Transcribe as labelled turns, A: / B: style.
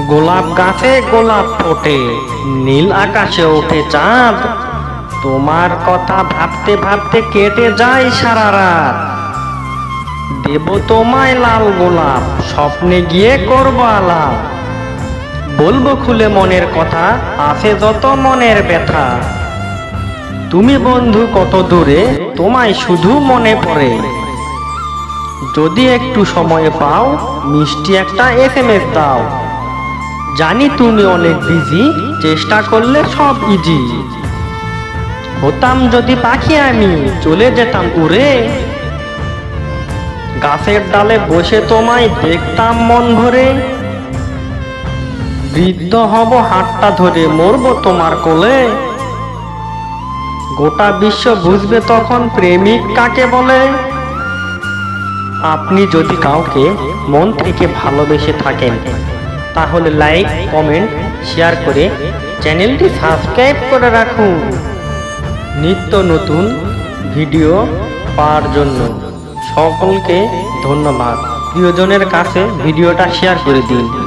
A: গোলাপ গাছে গোলাপ ফোটে, নীল আকাশে ওঠে চাঁদ। তোমার কথা ভাবতে ভাবতে কেটে যায় সারা রাত। দেব তোমায় লাল গোলাপ, স্বপ্নে গিয়ে করব আলাপ। বলবো খুলে মনের কথা, আছে যত মনের ব্যথা। তুমি বন্ধু কত দূরে, তোমায় শুধু মনে পড়ে। যদি একটু সময় পাও, মিষ্টি একটা SMS দাও। জানি তুমি অনেক বিজি, চেষ্টা করলে সব ইজি। হতাম যদি পাখি আমি, চলে যেতাম উড়ে। গাছের ডালে বসে তোমায় দেখতাম মন ভরে। বৃদ্ধ হব হাতটা ধরে, মরবো তোমার কোলে। গোটা বিশ্ব বুঝবে তখন প্রেমিক কাকে বলে। আপনি যদি কাউকে মন থেকে ভালোবেসে থাকেন, তাহলে লাইক, কমেন্ট, শেয়ার করে চ্যানেলটি সাবস্ক্রাইব করে রাখুন নিত্য নতুন ভিডিও পাওয়ার জন্য। সকলকে ধন্যবাদ। প্রিয়জনের কাছে ভিডিওটা শেয়ার করে দিন।